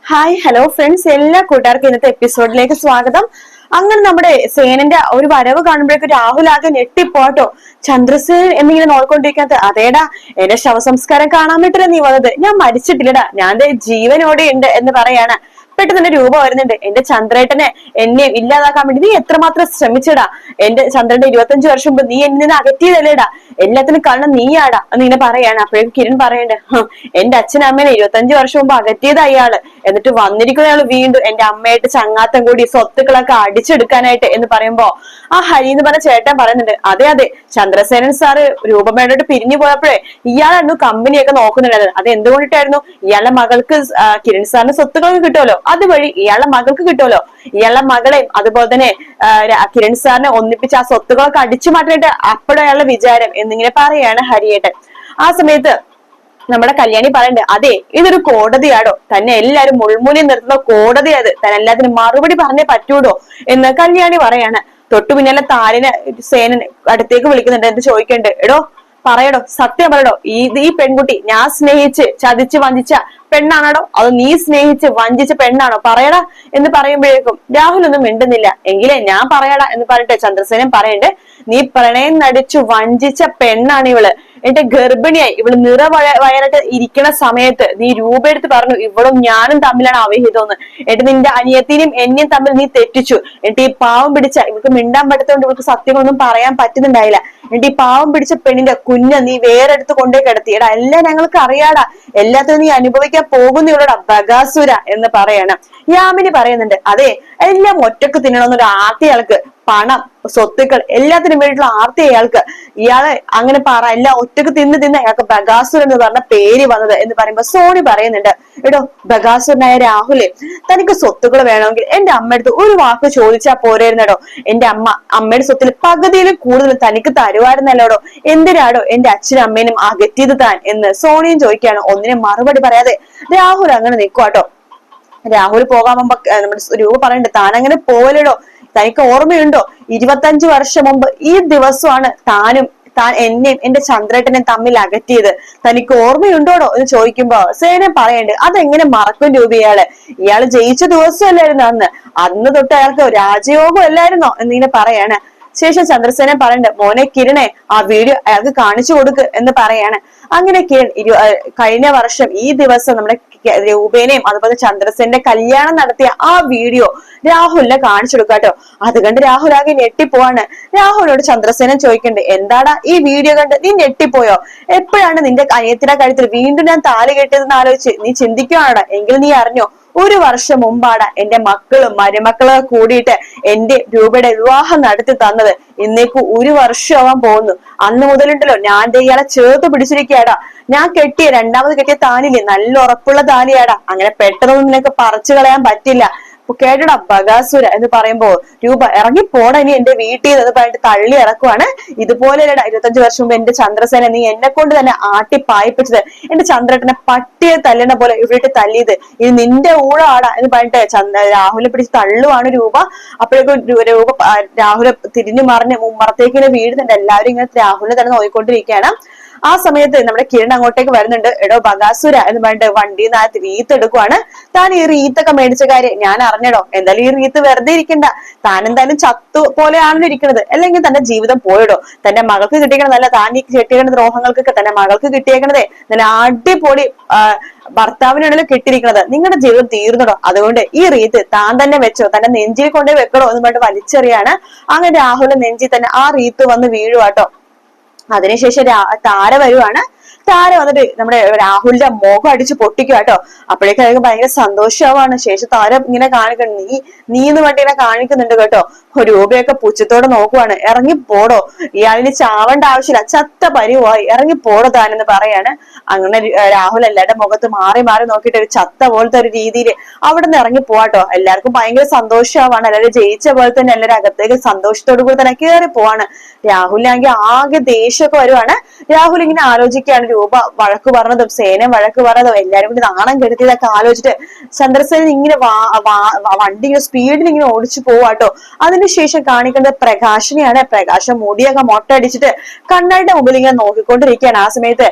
Hi hello friends, എല്ലാ കൂട്ടുകാർക്കും ഇന്നത്തെ എപ്പിസോഡിലേക്ക് സ്വാഗതം. അങ്ങനെ നമ്മുടെ സേനന്റെ ഒരു വരവ് കാണുമ്പോഴേക്കും രാഹുൽ ആകെ ഞെട്ടിപ്പോട്ടോ. ചന്ദ്രസേൻ എന്നിങ്ങനെ നോക്കിക്കൊണ്ടിരിക്കാത്ത, അതേടാ എന്റെ ശവസംസ്കാരം കാണാൻ വേണ്ടിട്ടല്ലേ നീ വന്നത്? ഞാൻ മരിച്ചിട്ടില്ലടാ, ഞാൻ ദേ ജീവനോടെ ഉണ്ട് എന്ന് പറയാണ്. പെട്ടെന്ന് തന്നെ രൂപ വരുന്നുണ്ട്. എന്റെ ചന്ദ്രേട്ടനെ എന്നെ ഇല്ലാതാക്കാൻ വേണ്ടി നീ എത്രമാത്രം ശ്രമിച്ചടാ. എന്റെ ചന്ദ്രന്റെ 25 വർഷം മുമ്പ് നീ എന്നെ അകറ്റിയതല്ലേടാ, എല്ലാത്തിനും കാരണം നീയാടാ എന്നിങ്ങനെ പറയാണ്. അപ്പോഴേക്കും കിരൺ പറയണ്ട്, എന്റെ അച്ഛനമ്മേനെ 25 വർഷം മുമ്പ് അകറ്റിയത് അയാള്, എന്നിട്ട് വന്നിരിക്കുന്ന അയാള് വീണ്ടും എന്റെ അമ്മയായിട്ട് ചങ്ങാത്തം കൂടി സ്വത്തുക്കളൊക്കെ അടിച്ചെടുക്കാനായിട്ട് എന്ന് പറയുമ്പോ ആ ഹരി എന്ന് പറഞ്ഞ ചേട്ടൻ പറയുന്നുണ്ട്, അതെ അതെ, ചന്ദ്രസേനൻ സാറ് രൂപമേടോട്ട് പിരിഞ്ഞു പോയപ്പോഴേ ഇയാളായിരുന്നു കമ്പനിയൊക്കെ നോക്കുന്നുണ്ടായിരുന്നത്. അത് എന്തുകൊണ്ടിട്ടായിരുന്നു? ഇയാളുടെ മകൾക്ക് കിരൺ സാറിന് സ്വത്തുക്കളൊക്കെ കിട്ടുമല്ലോ, അതുവഴി ഇയാളുടെ മകൾക്ക് കിട്ടുമല്ലോ. ഇയാളുടെ മകളെയും അതുപോലെ തന്നെ കിരൺ സാറിനെ ഒന്നിപ്പിച്ച് ആ സ്വത്തുക്കളൊക്കെ അടിച്ചു മാറ്റാനായിട്ട് അപ്പോഴും അയാളുടെ വിചാരം എന്നിങ്ങനെ പറയാണ് ഹരിയേട്ടൻ. ആ സമയത്ത് നമ്മുടെ കല്യാണി പറയണ്ടേ, അതെ ഇതൊരു കോടതിയാടോ, തന്നെ എല്ലാരും മുൾമുനി നിർത്തുന്ന കോടതിയത്, തന്നെ എല്ലാത്തിനും മറുപടി പറഞ്ഞേ പറ്റൂടോ എന്ന് കല്യാണി പറയാണ്. തൊട്ടു പിന്നാലെ താലിനെ സേനൻ അടുത്തേക്ക് വിളിക്കുന്നുണ്ട്. എന്ത് ചോദിക്കണ്ട്, എടോ പറയടോ, സത്യം പറയടോ, ഈ പെൺകുട്ടി ഞാൻ സ്നേഹിച്ച് ചതിച്ച് വഞ്ചിച്ച പെണ്ണാണോ, അത് നീ സ്നേഹിച്ച് വഞ്ചിച്ച പെണ്ണാണോ, പറയടാ എന്ന് പറയുമ്പോഴേക്കും രാഹുൽ ഒന്നും മിണ്ടുന്നില്ല. എങ്കിലേ ഞാൻ പറയടാ എന്ന് പറഞ്ഞിട്ട് ചന്ദ്രസേനൻ പറയണ്ട്, നീ പ്രണയം നടിച്ചു വഞ്ചിച്ച പെണ്ണാണ് ഇവള്, എന്റെ ഗർഭിണിയായി ഇവള് വയറിട്ട് ഇരിക്കുന്ന സമയത്ത് നീ രൂപ എടുത്ത് പറഞ്ഞു ഇവളും ഞാനും തമ്മിലാണ് അവിഹിതമെന്ന്. എന്നിട്ട് നിന്റെ അനിയത്തിനും എന്നെയും തമ്മിൽ നീ തെറ്റിച്ചു. എന്നിട്ട് ഈ പാവം പിടിച്ച ഇവൾക്ക് മിണ്ടാൻ പറ്റത്തോണ്ട് ഇവൾക്ക് സത്യങ്ങളൊന്നും പറയാൻ പറ്റുന്നുണ്ടായില്ല. എന്നിട്ട് ഈ പാവം പിടിച്ച പെണ്ണിന്റെ കുഞ്ഞ് നീ വേറെ എടുത്ത് കൊണ്ടേ കിടത്തി. എടാ എല്ലാം ഞങ്ങൾക്ക് അറിയാടാ, എല്ലാത്തിനും നീ അനുഭവിക്കാൻ പോകുന്നവളോടാ ബഗാസുര എന്ന് പറയണം. യാമിനി പറയുന്നുണ്ട്, അതെ എല്ലാം ഒറ്റക്ക് തിന്നണമെന്നൊരു ആർത്തിയാൾക്ക്, പണം സ്വത്തുക്കൾ എല്ലാത്തിനും വേണ്ടിയിട്ടുള്ള ആർത്തി അയാൾക്ക്, ഇയാളെ അങ്ങനെ എല്ലാം ഒറ്റക്ക് തിന്ന് അയാൾക്ക് ബഗാസുർ എന്ന് പറഞ്ഞ പേര് വന്നത് എന്ന് പറയുമ്പോ സോണി പറയുന്നുണ്ട്, എടോ ബഗാസുരനായ രാഹുലെ, തനിക്ക് സ്വത്തുക്കൾ വേണമെങ്കിൽ എന്റെ അമ്മയടുത്ത് ഒരു വാക്ക് ചോദിച്ചാൽ പോരായിരുന്നടോ. എന്റെ അമ്മയുടെ സ്വത്തിൽ പകുതിയിലും കൂടുതൽ തനിക്ക് തരുവായിരുന്നല്ലോടോ, എന്തിനാടോ എന്റെ അച്ഛനും അമ്മേനും അകറ്റിയത് താൻ എന്ന് സോണിയും ചോദിക്കുകയാണ്. ഒന്നിനും മറുപടി പറയാതെ രാഹുൽ അങ്ങനെ നിൽക്കുവാട്ടോ. രാഹുൽ പോകാൻ മുമ്പ് നമ്മുടെ രൂപ പറയുന്നുണ്ട്, താൻ അങ്ങനെ പോവലടോ, തനിക്ക് ഓർമ്മയുണ്ടോ 25 വർഷം മുമ്പ് ഈ ദിവസമാണ് താൻ എന്നെയും എന്റെ ചന്ദ്രേട്ടനെ തമ്മിൽ അകറ്റിയത്, തനിക്ക് ഓർമ്മയുണ്ടോടോ എന്ന് ചോദിക്കുമ്പോ സേന പറയണ്ട്, അതെങ്ങനെ മറക്കും രൂപ, ഇയാള് ജയിച്ച ദിവസമല്ലായിരുന്നു അന്ന് തൊട്ട് അയാൾക്ക് രാജയോഗം അല്ലായിരുന്നോ എന്നിങ്ങനെ പറയാണ്. ശേഷം ചന്ദ്രസേനൻ പറയണ്ട്, മോനെ കിരണെ ആ വീഡിയോ അയാൾക്ക് കാണിച്ചു കൊടുക്ക് എന്ന് പറയാണ്. അങ്ങനെ കിരൺ കഴിഞ്ഞ വർഷം ഈ ദിവസം നമ്മുടെ രൂപേനെയും അതുപോലെ ചന്ദ്രസേന്റെ കല്യാണം നടത്തിയ ആ വീഡിയോ രാഹുലിനെ കാണിച്ചു കൊടുക്കാട്ടോ. അത് കണ്ട് രാഹുൽ ആകെ ഞെട്ടിപ്പോവാണ്. രാഹുലിനോട് ചന്ദ്രസേനൻ ചോദിക്കണ്ട്, എന്താടാ ഈ വീഡിയോ കണ്ട് നീ ഞെട്ടിപ്പോയോ? എപ്പോഴാണ് നിന്റെ അനിയത്തിന്റെ കാര്യത്തിൽ വീണ്ടും ഞാൻ താലി കെട്ടിയതെന്ന് ആലോചിച്ച് നീ ചിന്തിക്കുവാണോ? എങ്കിൽ നീ അറിഞ്ഞോ, 1 വർഷം മുമ്പാണ് എന്റെ മക്കളും മരുമക്കളും കൂടിയിട്ട് എന്റെ രൂപയുടെ വിവാഹം നടത്തി തന്നത്. ഇന്നേക്ക് 1 വർഷമാവാൻ പോകുന്നു. അന്ന് മുതലുണ്ടല്ലോ ഞാൻ ഇയാളെ ചേർത്ത് പിടിച്ചിരിക്കുകയാടാ. ഞാൻ രണ്ടാമത് കെട്ടിയ താലില്ലേ, നല്ല ഉറപ്പുള്ള താലിയാടാ, അങ്ങനെ പെട്ടെന്നൊന്നും നിനക്ക് പറിച്ചു കളയാൻ പറ്റില്ല. കേട്ടടാ ബഗാസുര എന്ന് പറയുമ്പോ രൂപ ഇറങ്ങി പോട ഇനി എന്റെ വീട്ടിൽ എന്ന് പറഞ്ഞിട്ട് തള്ളി ഇറക്കുവാണ്. ഇതുപോലെ 25 വർഷം മുമ്പ് എന്റെ ചന്ദ്രസേന നീ എന്നെ കൊണ്ട് തന്നെ ആട്ടി പായിപ്പിച്ചത്, എന്റെ ചന്ദ്രേട്ടനെ പട്ടിയെ തല്ലണ പോലെ ഇവിടെ തല്ലിയത്, ഇത് നിന്റെ ഊഴാടാ എന്ന് പറഞ്ഞിട്ട് രാഹുലിനെ പിടിച്ച് തള്ളുവാണ് രൂപ. അപ്പോഴേക്കും രൂപ രാഹുലെ തിരിഞ്ഞു മറിഞ്ഞ് മുമ്പറത്തേക്ക് ഇങ്ങനെ വീഴുന്നുണ്ട്. എല്ലാവരും ഇങ്ങനെ രാഹുലിനെ തന്നെ നോക്കിക്കൊണ്ടിരിക്കുകയാണ്. ആ സമയത്ത് നമ്മുടെ കിരൺ അങ്ങോട്ടേക്ക് വരുന്നുണ്ട്. എടോ ബഗാസുര എന്ന് പറഞ്ഞിട്ട് വണ്ടിയിൽ നിന്ന് ആ റീത്ത് എടുക്കുവാണ്. താൻ ഈ റീത്തൊക്കെ മേടിച്ച കാര്യം ഞാൻ അറിഞ്ഞടോ, എന്തായാലും ഈ റീത്ത് വെറുതെ ഇരിക്കണ്ട, താൻ എന്തായാലും ചത്തു പോലെയാണല്ലോ ഇരിക്കുന്നത്, അല്ലെങ്കിൽ തന്റെ ജീവിതം പോയിടോ. തന്റെ മകൾക്ക് കിട്ടിയേക്കണതല്ല, താൻ ഈ കിട്ടിയേക്കുന്ന ദ്രോഹങ്ങൾക്കൊക്കെ തന്റെ മകൾക്ക് കിട്ടിയേക്കണതേ നല്ല അടിപൊളി ഭർത്താവിനാണല്ലോ കിട്ടിയിരിക്കുന്നത്, നിങ്ങളുടെ ജീവിതം തീർന്നടോ. അതുകൊണ്ട് ഈ റീത്ത് താൻ തന്നെ വെച്ചോ, തന്റെ നെഞ്ചിൽ കൊണ്ടേ വെക്കടോ എന്ന് പറഞ്ഞിട്ട് വലിച്ചെറിയാണ്. അങ്ങനെ രാഹുലിന്റെ നെഞ്ചിൽ തന്നെ ആ റീത്ത് വന്ന് വീഴുവാട്ടോ. അതിനുശേഷം താര വരുവാണ്. താര വന്നിട്ട് നമ്മുടെ രാഹുലിന്റെ മുഖം അടിച്ച് പൊട്ടിക്കുക കേട്ടോ. അപ്പോഴേക്കും അയാൾക്ക് ഭയങ്കര സന്തോഷമാവാണ്. ശേഷം താര ഇങ്ങനെ കാണിക്കണം, നീ എന്ന് പറഞ്ഞിട്ട് ഇങ്ങനെ കാണിക്കുന്നുണ്ട് കേട്ടോ. രൂപയൊക്കെ പുച്ഛത്തോടെ നോക്കുവാണ്. ഇറങ്ങി പോടോ, ഇയാളിന് ചാവേണ്ട ആവശ്യമില്ല, ചത്ത പരിവായി, ഇറങ്ങി പോടോ താനെന്ന് പറയാണ്. അങ്ങനെ രാഹുൽ എല്ലാവരുടെ മുഖത്ത് മാറി മാറി നോക്കിയിട്ട് ഒരു ചത്ത പോലത്തെ ഒരു രീതിയിൽ അവിടെ നിന്ന് ഇറങ്ങി പോവാട്ടോ. എല്ലാവർക്കും ഭയങ്കര സന്തോഷമാവാണ്. എല്ലാവരും ജയിച്ച പോലെ തന്നെ എല്ലാവരും അകത്തേക്ക് സന്തോഷത്തോടു കൂടി തന്നെ കയറി പോവാണ്. രാഹുലിനാണെങ്കിൽ ആകെ ദേഷ്യമൊക്കെ വരുവാണ്. രാഹുൽ ഇങ്ങനെ ആലോചിക്കുകയാണ്, രൂപ വഴക്ക് പറഞ്ഞതും സേന വഴക്ക് പറഞ്ഞതും എല്ലാരും കൂടി നാണം കെടുത്തിയതൊക്കെ ആലോചിച്ചിട്ട് ചന്ദ്രസേനൻ ഇങ്ങനെ വണ്ടി ഇങ്ങനെ സ്പീഡിൽ ഇങ്ങനെ ഓടിച്ചു പോവാട്ടോ. അതിനുശേഷം കാണിക്കുന്നത് പ്രകാശിനെയാണ്. പ്രകാശം മുടിയൊക്കെ മൊട്ട അടിച്ചിട്ട് കണ്ണാടിന്റെ മുമ്പിൽ ഇങ്ങനെ നോക്കിക്കൊണ്ടിരിക്കുകയാണ്. ആ സമയത്ത്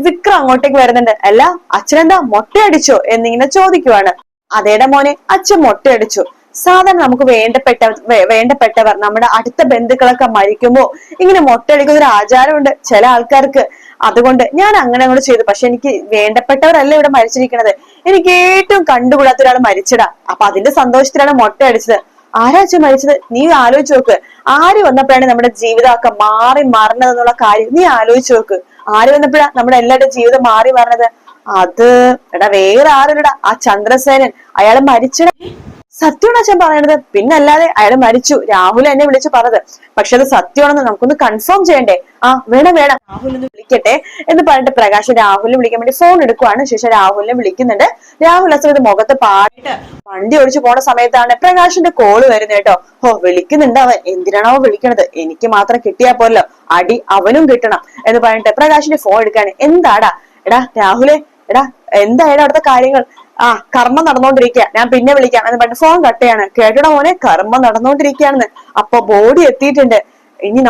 വിക്രം അങ്ങോട്ടേക്ക് വരുന്നുണ്ട്. അല്ല അച്ഛനെന്താ മൊട്ടയടിച്ചോ എന്നിങ്ങനെ ചോദിക്കുവാണ്. അതേടെ മോനെ, അച്ഛൻ മൊട്ടയടിച്ചു. സാധാരണ നമുക്ക് വേണ്ടപ്പെട്ടവർ നമ്മുടെ അടുത്ത ബന്ധുക്കളൊക്കെ മരിക്കുമ്പോ ഇങ്ങനെ മൊട്ടയടിക്കുന്ന ഒരു ആചാരമുണ്ട് ചില ആൾക്കാർക്ക്. അതുകൊണ്ട് ഞാൻ അങ്ങനെ അങ്ങോട്ട് ചെയ്തു. പക്ഷെ എനിക്ക് വേണ്ടപ്പെട്ടവരല്ല ഇവിടെ മരിച്ചിരിക്കണത്, എനിക്ക് ഏറ്റവും കണ്ടുകൂടാത്ത ഒരാൾ മരിച്ചടാ. അപ്പൊ അതിന്റെ സന്തോഷത്തിലാണ് മൊട്ടയടിച്ചത്. ആരാച്ച മരിച്ചത്? നീ ആലോചിച്ച് നോക്ക്. ആര് വന്നപ്പോഴാണ് നമ്മുടെ ജീവിതമൊക്കെ മാറി മറന്നതെന്നുള്ള കാര്യം നീ ആലോചിച്ച് നോക്ക്. ആര് വന്നപ്പോഴാ നമ്മുടെ എല്ലാവരുടെ ജീവിതം മാറി മറന്നത്? അത് എടാ വേറെ ആരുടെടാ, ആ ചന്ദ്രസേനൻ. അയാൾ മരിച്ചടാ. സത്യമാണ് അച്ഛൻ പറയണത്, പിന്നല്ലാതെ അയാൾ മരിച്ചു. രാഹുൽ എന്നെ വിളിച്ചു പറഞ്ഞത്. പക്ഷെ അത് സത്യമാണെന്ന് നമുക്കൊന്ന് കൺഫേം ചെയ്യണ്ടേ? ആ വേണം രാഹുൽ ഒന്ന് വിളിക്കട്ടെ എന്ന് പറഞ്ഞിട്ട് പ്രകാശ് രാഹുലിനെ വിളിക്കാൻ വേണ്ടി ഫോൺ എടുക്കുവാണ്. ശേഷം രാഹുലിനെ വിളിക്കുന്നുണ്ട്. രാഹുൽ ആ സമയത്ത് മുഖത്ത് പാടിട്ട് വണ്ടി ഓടിച്ചു പോണ സമയത്താണ് പ്രകാശിന്റെ കോള് വരുന്നത് കേട്ടോ. വിളിക്കുന്നുണ്ട് അവൻ. എന്തിനാണോ വിളിക്കണത്? എനിക്ക് മാത്രം കിട്ടിയാ പോലല്ലോ, അടി അവനും കിട്ടണം എന്ന് പറഞ്ഞിട്ട് പ്രകാശിന്റെ ഫോൺ എടുക്കാണ്. എന്താടാ? എടാ രാഹുലെ, എടാ എന്തായാലും അവിടുത്തെ കാര്യങ്ങൾ? കർമ്മം നടന്നുകൊണ്ടിരിക്കുക, ഞാൻ പിന്നെ വിളിക്കാം എന്ന് പറഞ്ഞിട്ട് ഫോൺ കട്ട് ചെയ്യാണ്. കേട്ടോടാ മോനെ, കർമ്മം നടന്നുകൊണ്ടിരിക്കുകയാണെന്ന്. അപ്പൊ ബോഡി എത്തിയിട്ടുണ്ട്. ഇനി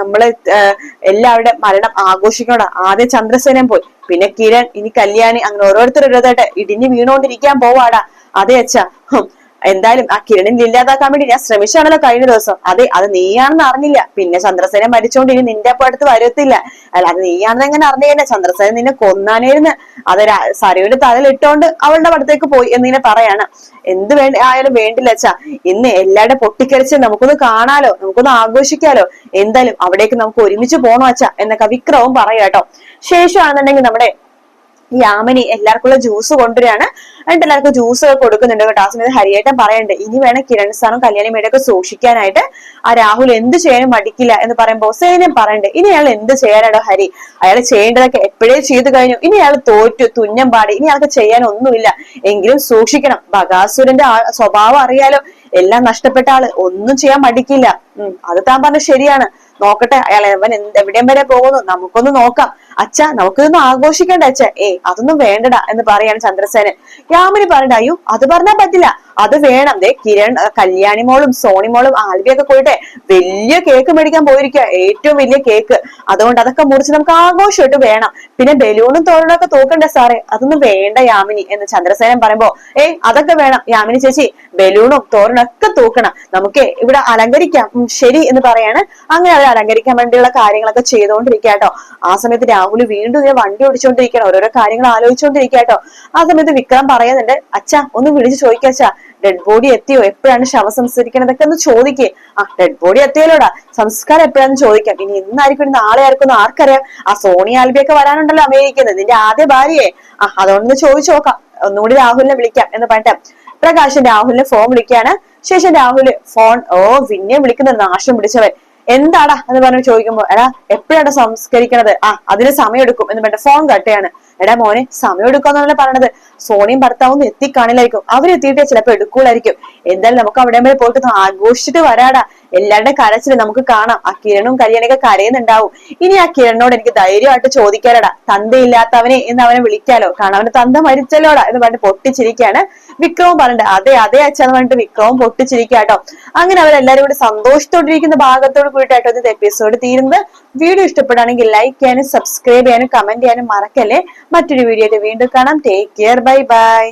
നമ്മളെ എല്ലാവരുടെ മരണം ആഘോഷിക്കണോടാ. ആദ്യം ചന്ദ്രസേനൻ പോയി, പിന്നെ കിരൺ, ഇനി കല്യാണി, അങ്ങനെ ഓരോരുത്തരുടെ ഇടിഞ്ഞു വീണുകൊണ്ടിരിക്കാൻ പോവാടാ. അതെ അച്ഛാ. എന്തായാലും ആ കിരണിൽ ഇല്ലാതാക്കാൻ വേണ്ടി ഞാൻ ശ്രമിച്ചാണല്ലോ കഴിഞ്ഞ ദിവസം. അതെ, അത് നീയാണെന്ന് അറിഞ്ഞില്ല. പിന്നെ ചന്ദ്രസേന മരിച്ചോണ്ട് ഇനി നിന്റെ അപ്പൊ അടുത്ത് വരത്തില്ല. അല്ല, അത് നീയാണെന്ന് എങ്ങനെ അറിഞ്ഞു കഴിഞ്ഞാൽ ചന്ദ്രസേന നിന്നെ കൊന്നാനേരുന്ന്. അത് സരയുടെ തലയിൽ ഇട്ടോണ്ട് അവളുടെ അടുത്തേക്ക് പോയി എന്നിങ്ങനെ പറയാണ്. എന്ത് ആയാലും വേണ്ടില്ല അച്ഛാ, ഇന്ന് എല്ലാവരുടെ പൊട്ടിക്കരച്ച് നമുക്കൊന്ന് കാണാലോ, നമുക്കൊന്ന് ആഘോഷിക്കാലോ. എന്തായാലും അവിടേക്ക് നമുക്ക് ഒരുമിച്ച് പോകണം അച്ഛാ എന്നൊക്കെ വിക്രവും പറയാട്ടോ. ശേഷമാണെന്നുണ്ടെങ്കിൽ നമ്മുടെ യാമിനി എല്ലാവർക്കുള്ള ജ്യൂസ് കൊണ്ടുവരികയാണ്. എന്നിട്ട് എല്ലാവർക്കും ജ്യൂസ് ഒക്കെ കൊടുക്കുന്നുണ്ട് കേട്ടോ. ആ സമയത്ത് ഹരിയേട്ടൻ പറയണ്ട്, ഇനി വേണം കിരൺ സാറും കല്യാണി മേടൊക്കെ സൂക്ഷിക്കാനായിട്ട്. ആ രാഹുൽ എന്ത് ചെയ്യാനും മടിക്കില്ല എന്ന് പറയുമ്പോ സേനം പറയണ്ട്, ഇനി അയാൾ എന്ത് ചെയ്യാനാടോ ഹരി? അയാൾ ചെയ്യേണ്ടതൊക്കെ എപ്പോഴേ ചെയ്തു കഴിഞ്ഞു. ഇനി അയാൾ തോറ്റു, തുന്നം പാടി, ഇനി അയാൾക്ക് ചെയ്യാനൊന്നുമില്ല. എങ്കിലും സൂക്ഷിക്കണം. ബകാസുരന്റെ സ്വഭാവം അറിയാലോ, എല്ലാം നഷ്ടപ്പെട്ട ആള്, ഒന്നും ചെയ്യാൻ മടിക്കില്ല. അത് താൻ പറഞ്ഞ ശരിയാണ്. നോക്കട്ടെ അയാൾ എവിടെയും വരെ പോകുന്നു, നമുക്കൊന്ന് നോക്കാം. അച്ഛാ, നമുക്കിതൊന്നും ആഘോഷിക്കണ്ട അച്ഛ. അതൊന്നും വേണ്ടടാ എന്ന് പറയാണ് ചന്ദ്രസേനൻ. യാമിനി പറയണ്ട, അയ്യോ അത് പറഞ്ഞാൽ പറ്റില്ല, അത് വേണം. കിരൺ, കല്യാണി മോളും സോണി മോളും ആൽവിയൊക്കെ പോയിട്ട് വലിയ കേക്ക് മേടിക്കാൻ പോയിരിക്കുക, ഏറ്റവും വലിയ കേക്ക്. അതുകൊണ്ട് അതൊക്കെ മുറിച്ച് നമുക്ക് ആഘോഷമായിട്ട് വേണം. പിന്നെ ബലൂണും തോരണമൊക്കെ തൂക്കണ്ടേ സാറേ? അതൊന്നും വേണ്ട യാമിനി എന്ന് ചന്ദ്രസേനൻ പറയുമ്പോ, അതൊക്കെ വേണം യാമിനി ചേച്ചി, ബലൂണും തോരണും ഒക്കെ തൂക്കണം, നമുക്ക് ഇവിടെ അലങ്കരിക്കാം. ശരി എന്ന് പറയാണ്. അങ്ങനെ അവർ അലങ്കരിക്കാൻ വേണ്ടിയുള്ള കാര്യങ്ങളൊക്കെ ചെയ്തുകൊണ്ടിരിക്കാട്ടോ. ആ സമയത്ത് രാഹുൽ വീണ്ടും ഇങ്ങനെ വണ്ടി ഓടിച്ചുകൊണ്ടിരിക്കണം, ഓരോരോ കാര്യങ്ങൾ ആലോചിച്ചുകൊണ്ടിരിക്കാട്ടോ. ആ സമയത്ത് വിക്രം പറയുന്നുണ്ട്, അച്ഛാ ഒന്ന് വിളിച്ച് ചോദിക്കാച്ചാ, ഡെഡ് ബോഡി എത്തിയോ, എപ്പോഴാണ് ശവം സംസ്കരിക്കണതൊക്കെ ഒന്ന് ചോദിക്കേ. ഡെഡ് ബോഡി എത്തിയല്ലോടാ, സംസ്കാരം എപ്പോഴാന്ന് ചോദിക്കാം. ഇനി ഇന്നായിരിക്കും നാളെ ആയിരിക്കും ആർക്കറിയാം. ആ സോണി ആൽബിയൊക്കെ വരാനുണ്ടല്ലോ അമേരിക്കന്ന്, നിന്റെ ആദ്യ ഭാര്യയെ. അതുകൊണ്ടൊന്ന് ചോദിച്ചു നോക്കാം, ഒന്നുകൂടി രാഹുലിനെ വിളിക്കാം എന്ന് പറഞ്ഞിട്ട് പ്രകാശൻ രാഹുലിനെ ഫോൺ വിളിക്കാണ്. ശേഷം രാഹുല് ഫോൺ പിന്നെ വിളിക്കുന്ന നാശം പിടിച്ചവൻ. എന്താടാ എന്ന് പറഞ്ഞു ചോദിക്കുമ്പോ, എടാ എപ്പോഴാണ് സംസ്കരിക്കണത്? അതിന് സമയം എടുക്കും എന്ന് പറഞ്ഞിട്ട് ഫോൺ കട്ടയാണ്. എടാ മോനെ, സമയം എടുക്കാന്നാണല്ലോ പറഞ്ഞത്. സോണിയും ഭർത്താവും എത്തിക്കാണില്ലായിരിക്കും, അവരെത്തിയിട്ടേ ചിലപ്പോ എടുക്കൂലായിരിക്കും. എന്തായാലും നമുക്ക് അവിടെ വരെ പോയിട്ട് ആഘോഷിച്ചിട്ട് വരാടാ. എല്ലാവരുടെ കരച്ചില് നമുക്ക് കാണാം. ആ കിരണും കല്യാണിയൊക്കെ കരയുന്നുണ്ടാവും. ഇനി ആ കിരണോട് എനിക്ക് ധൈര്യമായിട്ട് ചോദിക്കാലടാ, തന്തയില്ലാത്തവനെ എന്ന് അവനെ വിളിക്കാലോ, കാരണം അവന് തന്ത മരിച്ചല്ലോടാ എന്ന് പറഞ്ഞിട്ട് പൊട്ടിച്ചിരിക്കാണ്. വിക്രവും പറഞ്ഞിട്ട് അതെ അതെ അച്ഛന്ന് പറഞ്ഞിട്ട് വിക്രവും പൊട്ടിച്ചിരിക്കാട്ടോ. അങ്ങനെ അവരെല്ലാരും കൂടി സന്തോഷത്തോടിരിക്കുന്ന ഭാഗത്തോട് കൂടിയിട്ടാട്ടോ ഇത് എപ്പിസോഡ് തീരുന്നത്. വീഡിയോ ഇഷ്ടപ്പെടുകയാണെങ്കിൽ ലൈക്ക് ചെയ്യാനും സബ്സ്ക്രൈബ് ചെയ്യാനും കമന്റ് ചെയ്യാനും മറക്കല്ലേ. മറ്റൊരു വീഡിയോ ആയിട്ട് വീണ്ടും കാണാം. Take care, bye bye.